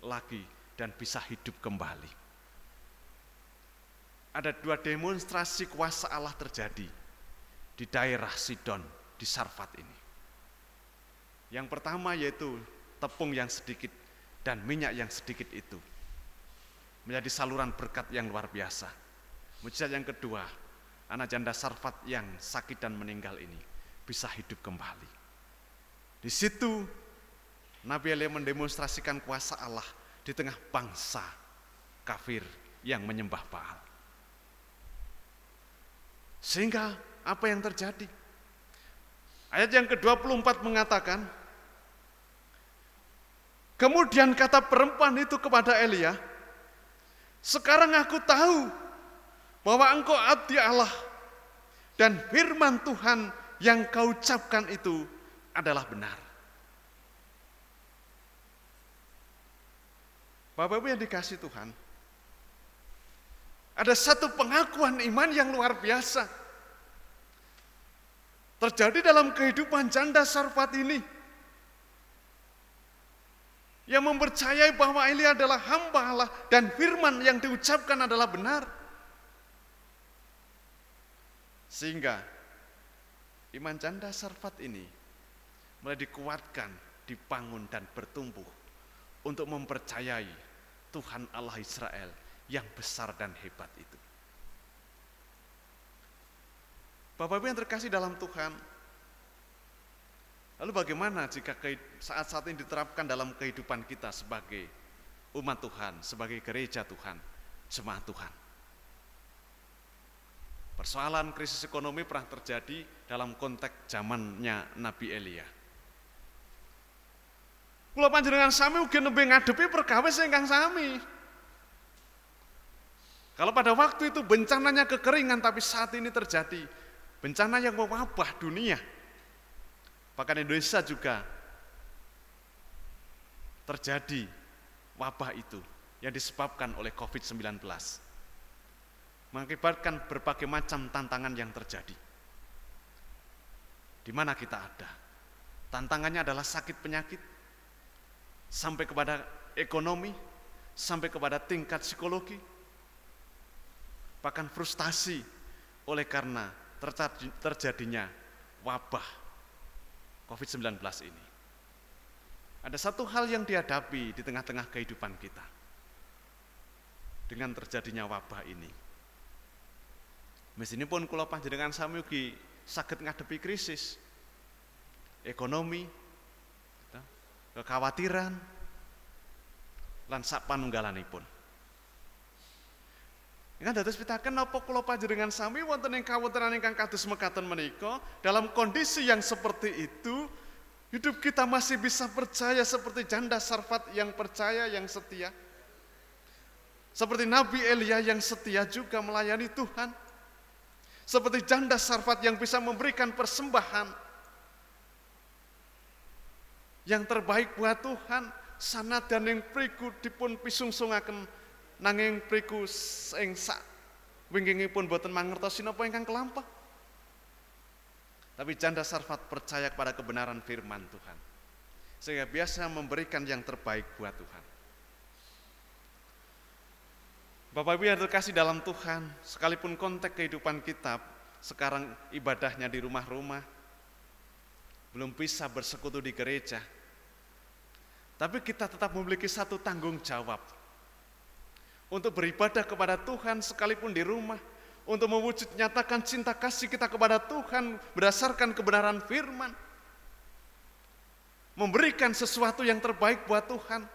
lagi dan bisa hidup kembali. Ada dua demonstrasi kuasa Allah terjadi di daerah Sidon, di Sarfat ini. Yang pertama yaitu tepung yang sedikit dan minyak yang sedikit itu menjadi saluran berkat yang luar biasa. Mujizat yang kedua, anak janda Sarfat yang sakit dan meninggal ini bisa hidup kembali. Di situ Nabi Elia mendemonstrasikan kuasa Allah di tengah bangsa kafir yang menyembah Baal. Sehingga apa yang terjadi? Ayat yang ke-24 mengatakan, kemudian kata perempuan itu kepada Elia, sekarang aku tahu bahwa engkau abdi Allah dan firman Tuhan yang kau ucapkan itu adalah benar. Bapak Ibu yang dikasihi Tuhan, ada satu pengakuan iman yang luar biasa terjadi dalam kehidupan janda Sarfat ini, yang mempercayai bahwa Elia adalah hamba Allah dan firman yang diucapkan adalah benar. Sehingga iman janda Sarfat ini mulai dikuatkan, dibangun dan bertumbuh untuk mempercayai Tuhan Allah Israel yang besar dan hebat itu. Bapak Ibu yang terkasih dalam Tuhan, lalu bagaimana jika saat-saat ini diterapkan dalam kehidupan kita sebagai umat Tuhan, sebagai gereja Tuhan, jemaat Tuhan? Persoalan krisis ekonomi pernah terjadi dalam konteks zamannya Nabi Elia. Kula panjenengan sami ugi nembe ngadepi perkawis ingkang sami. Kalau pada waktu itu bencananya kekeringan, tapi saat ini terjadi bencana yang mewabah dunia. Bahkan Indonesia juga terjadi wabah itu yang disebabkan oleh COVID-19. Mengakibatkan berbagai macam tantangan yang terjadi. Di mana kita ada? Tantangannya adalah sakit penyakit, sampai kepada ekonomi, sampai kepada tingkat psikologi, bahkan frustasi oleh karena terjadinya wabah COVID-19 ini. Ada satu hal yang dihadapi di tengah-tengah kehidupan kita dengan terjadinya wabah ini. Mesinipun kula panjenengan sami ugi saged ngadepi krisis ekonomi, kekhawatiran, lan sak panunggalanipun. Ingkang dados pitaken napa kula panjenengan sami wonten ing kawontenan ingkang kados mekaten menika, dalam kondisi yang seperti itu hidup kita masih bisa percaya seperti janda Sarfat yang percaya, yang setia. Seperti Nabi Elia yang setia juga melayani Tuhan. Seperti janda Sarfat yang bisa memberikan persembahan yang terbaik buat Tuhan. Sanadyan ing priku dipun pisungssungaken, nanging priku ing sak winggingipun boten mangertosi napa ingkang kelampah. Tapi janda Sarfat percaya kepada kebenaran firman Tuhan, sehingga biasa memberikan yang terbaik buat Tuhan. Bapak Ibu yang terkasih dalam Tuhan, sekalipun konteks kehidupan kita sekarang ibadahnya di rumah-rumah, belum bisa bersekutu di gereja, tapi kita tetap memiliki satu tanggung jawab untuk beribadah kepada Tuhan sekalipun di rumah, untuk mewujud nyatakan cinta kasih kita kepada Tuhan berdasarkan kebenaran firman, memberikan sesuatu yang terbaik buat Tuhan.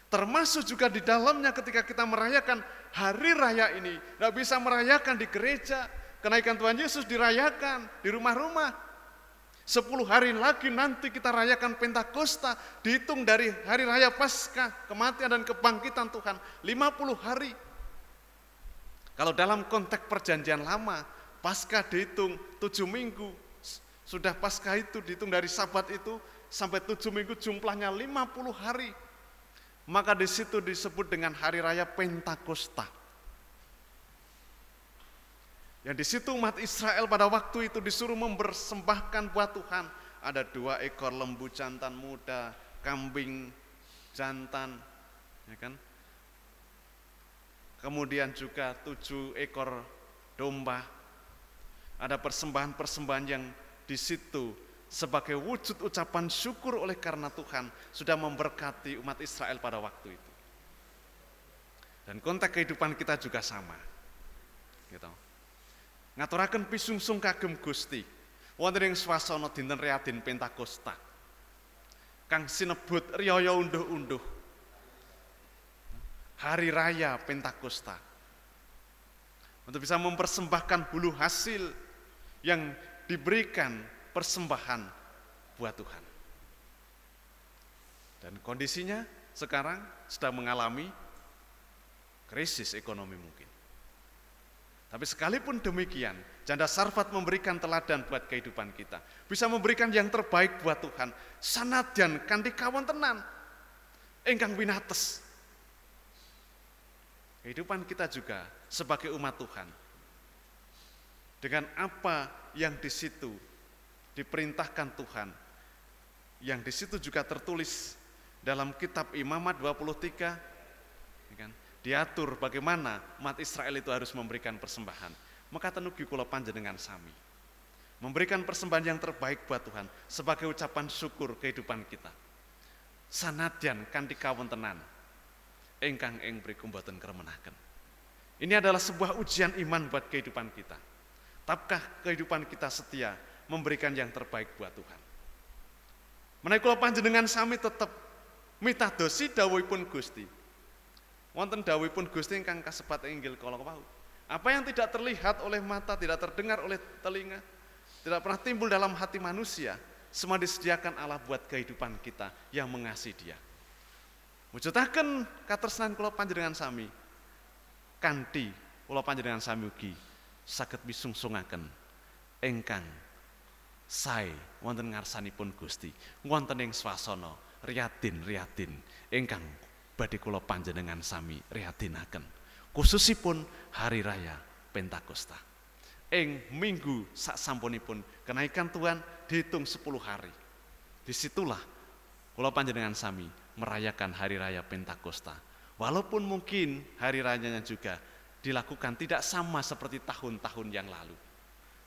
Termasuk juga di dalamnya ketika kita merayakan hari raya ini, tidak bisa merayakan di gereja, kenaikan Tuhan Yesus dirayakan di rumah-rumah. 10 hari lagi nanti kita rayakan Pentakosta, dihitung dari hari raya Paskah, kematian dan kebangkitan Tuhan, 50 hari. Kalau dalam konteks perjanjian lama, Paskah dihitung 7 minggu, sudah Paskah itu dihitung dari Sabat itu sampai 7 minggu jumlahnya 50 hari. Maka di situ disebut dengan hari raya Pentakosta. Yang di situ umat Israel pada waktu itu disuruh mempersembahkan buat Tuhan. Ada 2 ekor lembu jantan muda, kambing jantan, ya kan? Kemudian juga 7 ekor domba. Ada persembahan-persembahan yang di situ sebagai wujud ucapan syukur oleh karena Tuhan sudah memberkati umat Israel pada waktu itu. Dan konteks kehidupan kita juga sama. Gitu. Ngaturaken pisungsung kagem Gusti wonten ing swasana dinten Riyadin Pentakosta. Kang sinebut riyaya unduh-unduh. Hari raya Pentakosta. Untuk bisa mempersembahkan bulu hasil yang diberikan persembahan buat Tuhan. Dan kondisinya sekarang sedang mengalami krisis ekonomi mungkin. Tapi sekalipun demikian, janda Sarfat memberikan teladan buat kehidupan kita. Bisa memberikan yang terbaik buat Tuhan. Sanadyan kanthi kawontenan ingkang winates. Kehidupan kita juga sebagai umat Tuhan. Dengan apa yang di situ diperintahkan Tuhan, yang di situ juga tertulis dalam kitab Imamat 23, ya kan, diatur bagaimana umat Israel itu harus memberikan persembahan. Maka tenugi kula panjenengan sami memberikan persembahan yang terbaik buat Tuhan sebagai ucapan syukur kehidupan kita. Sanadyan kanthi kawontenan ingkang ing mriku boten kremenaken. Ini adalah sebuah ujian iman buat kehidupan kita. Tahukah kehidupan kita setia memberikan yang terbaik buat Tuhan? Menawi kula panjenengan sami tetep mitadosi dawuhipun Gusti. Wonten dawuhipun Gusti ingkang kasebat inggil kala wau. Apa yang tidak terlihat oleh mata, tidak terdengar oleh telinga, tidak pernah timbul dalam hati manusia, semua disediakan Allah buat kehidupan kita yang mengasihi Dia. Mujudaken katresnan kula panjenengan sami, kanthi kula panjenengan sami ugi saged misungsungaken ingkang sae wonten ngarsanipun Gusti, wonten ing swasana riyadin-riyadin ingkang badhe kula panjenengan sami riyadinaken, khususipun hari raya Pentakosta. Ing minggu saksampunipun kenaikan Tuhan dihitung 10 hari. Disitulah kula panjenengan sami merayakan hari raya Pentakosta. Walaupun mungkin hari rayanya juga dilakukan tidak sama seperti tahun-tahun yang lalu.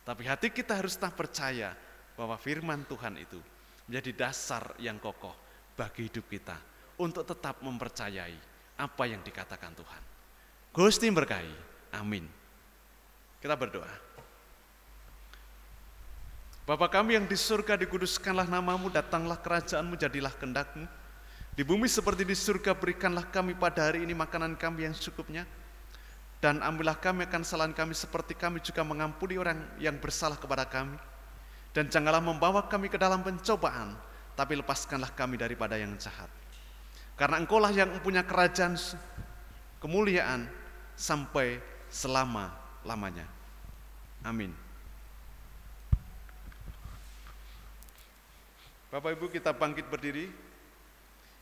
Tapi hati kita harus tetap percaya bahwa firman Tuhan itu menjadi dasar yang kokoh bagi hidup kita untuk tetap mempercayai apa yang dikatakan Tuhan. Gusti berkahi. Amin. Kita berdoa. Bapa kami yang di surga, dikuduskanlah namamu, datanglah kerajaanmu, jadilah kehendak-mu. Di bumi seperti di surga, berikanlah kami pada hari ini makanan kami yang secukupnya. Dan ambillah kami akan kesalahan kami seperti kami juga mengampuni orang yang bersalah kepada kami. Dan janganlah membawa kami ke dalam pencobaan, tapi lepaskanlah kami daripada yang jahat. Karena Engkaulah yang mempunyai kerajaan kemuliaan sampai selama-lamanya. Amin. Bapak Ibu, kita bangkit berdiri.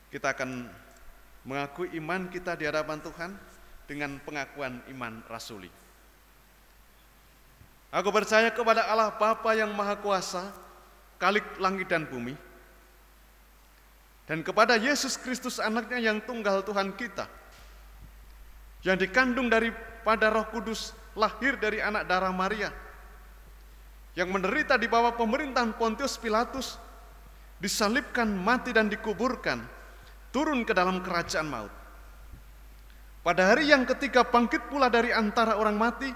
Kita akan mengakui iman kita di hadapan Tuhan dengan pengakuan iman rasuli. Aku percaya kepada Allah Bapa yang Maha Kuasa, Khalik langit dan bumi, dan kepada Yesus Kristus anaknya yang tunggal Tuhan kita, yang dikandung daripada Roh Kudus, lahir dari anak darah Maria, yang menderita di bawah pemerintahan Pontius Pilatus, disalibkan, mati dan dikuburkan, turun ke dalam kerajaan maut. Pada hari yang ketiga bangkit pula dari antara orang mati,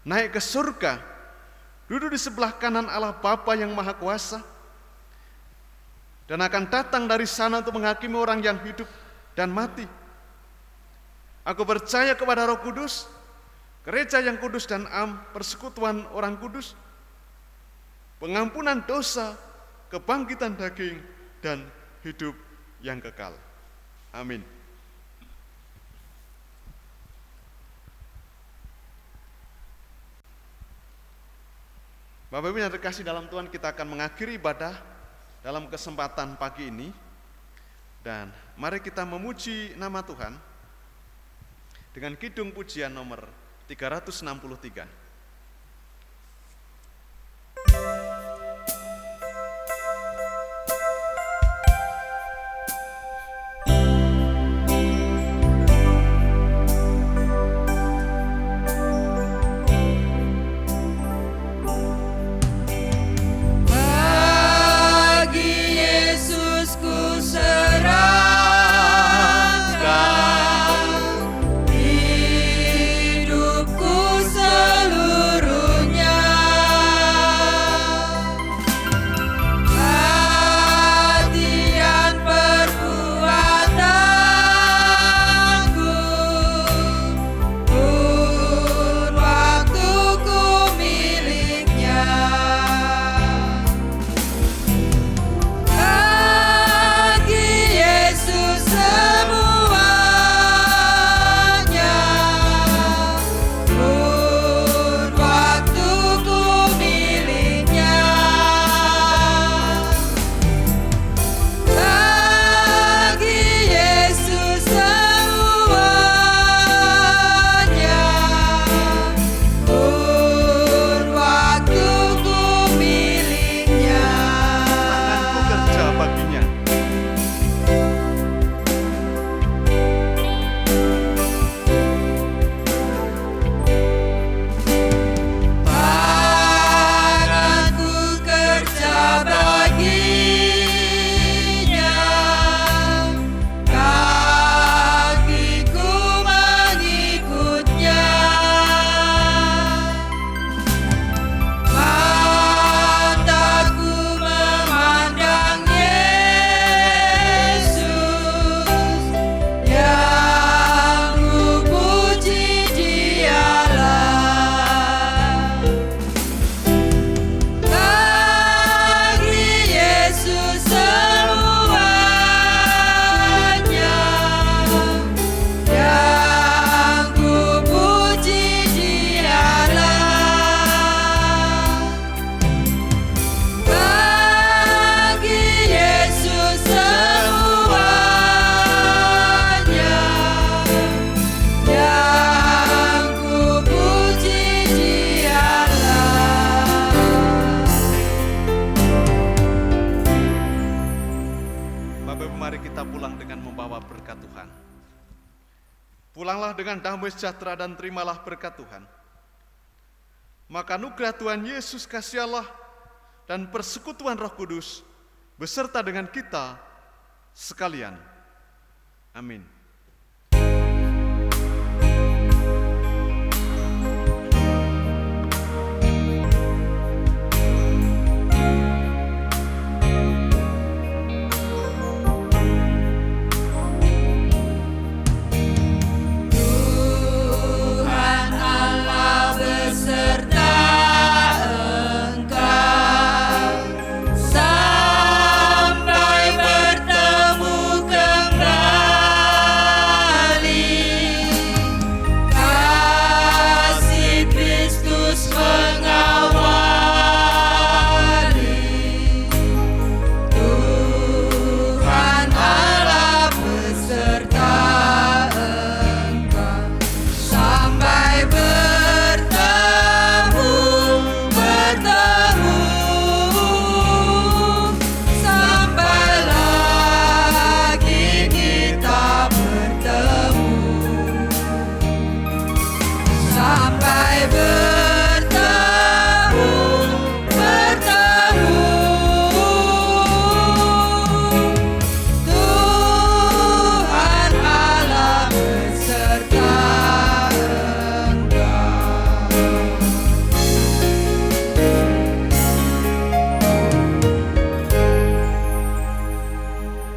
naik ke surga, duduk di sebelah kanan Allah Bapa yang Maha Kuasa, dan akan datang dari sana untuk menghakimi orang yang hidup dan mati. Aku percaya kepada Roh Kudus, gereja yang kudus dan am, persekutuan orang kudus, pengampunan dosa, kebangkitan daging, dan hidup yang kekal. Amin. Bapak Ibu yang terkasih dalam Tuhan, kita akan mengakhiri ibadah dalam kesempatan pagi ini. Dan mari kita memuji nama Tuhan dengan kidung pujian nomor 363. Hidupku selalu Pulanglah dengan damai sejahtera dan terimalah berkat Tuhan. Maka anugerah Tuhan Yesus, kasih Allah, dan persekutuan Roh Kudus beserta dengan kita sekalian. Amin.